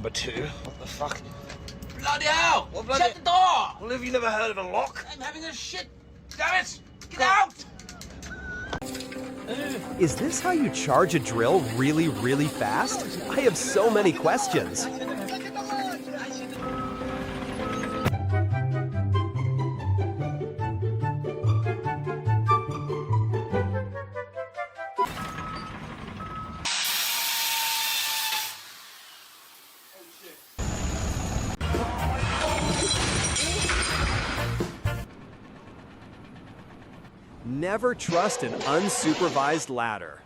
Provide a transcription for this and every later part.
number 2. What the fuck? Bloody hell! What bloody... Shut the door! Well, have you never heard of a lock? I'm having a shit. Damn it! Get out! Is this how you charge a drill really, really fast? I have so many questions. Never trust an unsupervised ladder.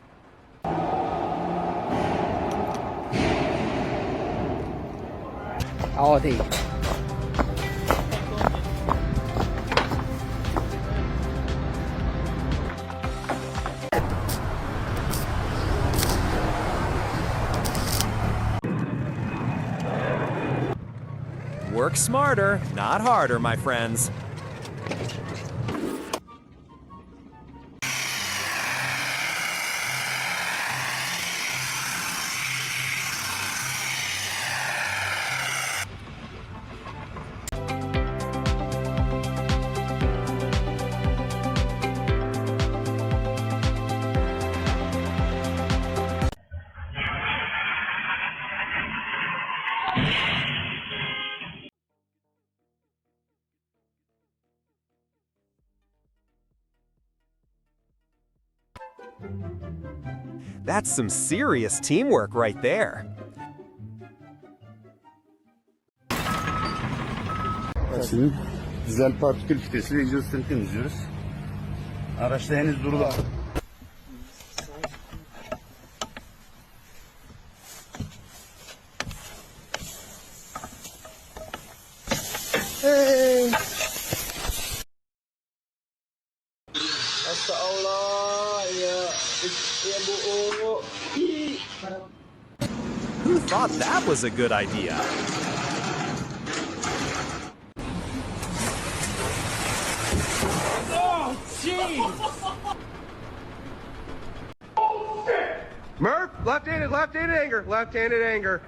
Work smarter, not harder, my friends. That's some serious teamwork right there. Şimdi dizel partikül filtresiyle egzozları temizliyoruz. Araçta henüz durulu. Who thought that was a good idea? Oh, jeez! Murph, left-handed anger, left-handed anger.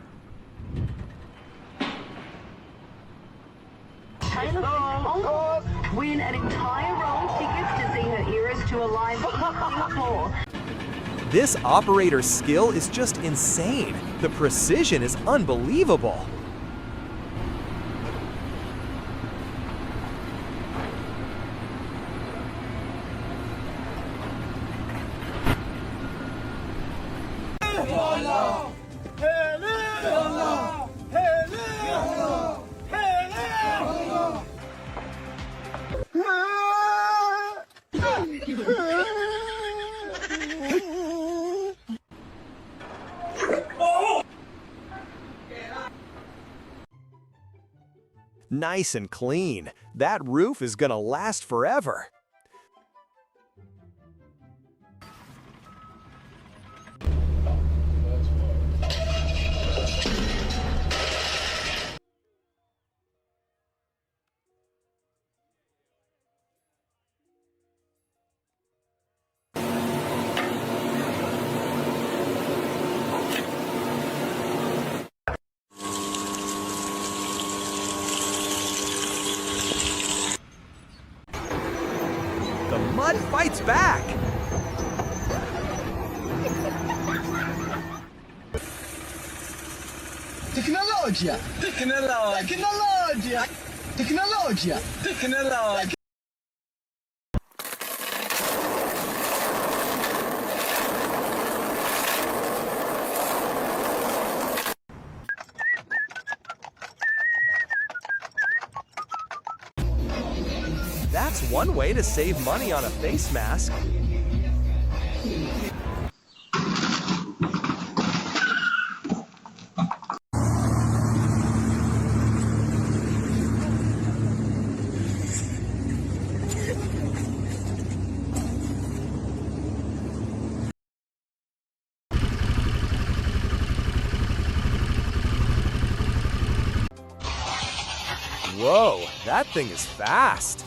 Win an entire roll of tickets to see her heroes to a live in Singapore. This operator's skill is just insane. The precision is unbelievable. Nice and clean. That roof is gonna last forever. The mud fights back. Tecnologia! Tecnologia! Tecnologia! Tecnologia! That's one way to save money on a face mask. Whoa, that thing is fast.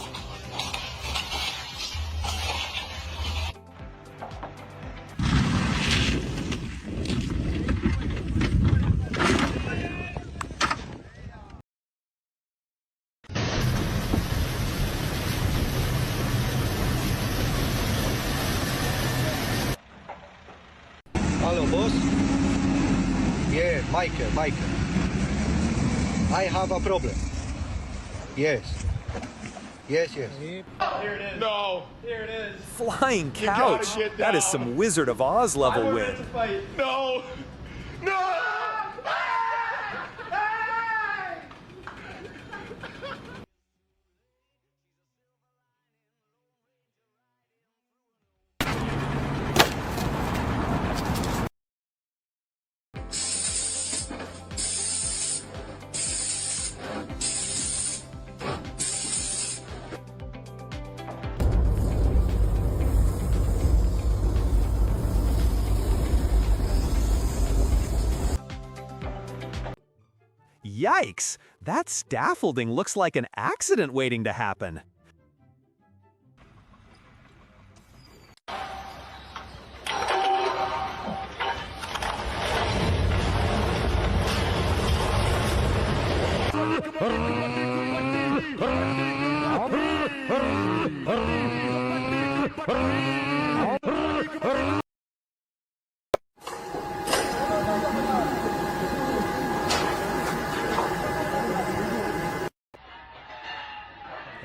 boss? Yeah, Michael. I have a problem. Yes. Yes. Flying couch. That is some Wizard of Oz level win. No! No! Yikes! That scaffolding looks like an accident waiting to happen.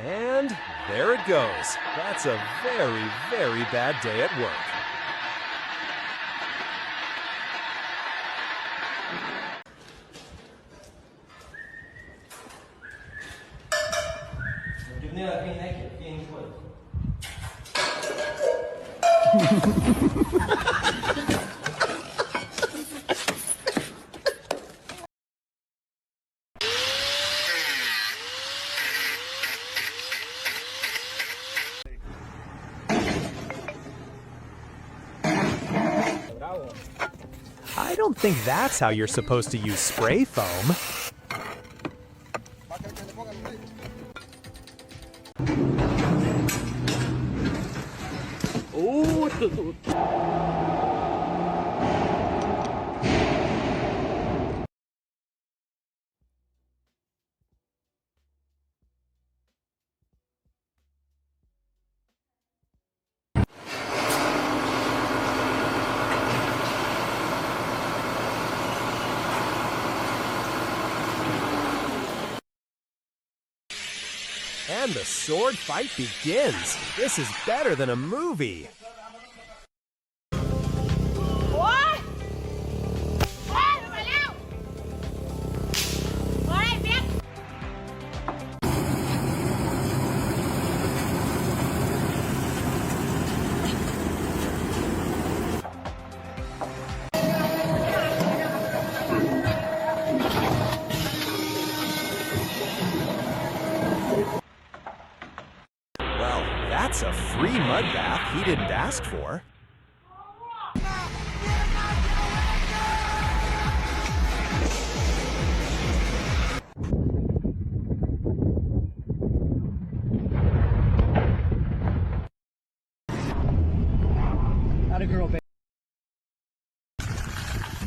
And there it goes. That's a very, very bad day at work. I don't think that's how you're supposed to use spray foam. And the sword fight begins. This is better than a movie. Well, that's a free mud bath he didn't ask for.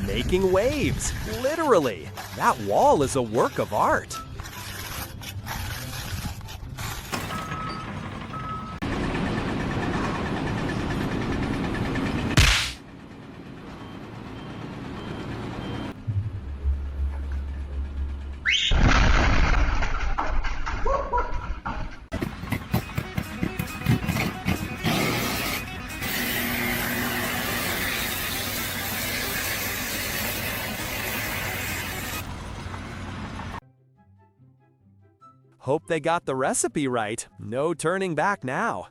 Making waves, literally. That wall is a work of art. Hope they got the recipe right. No turning back now.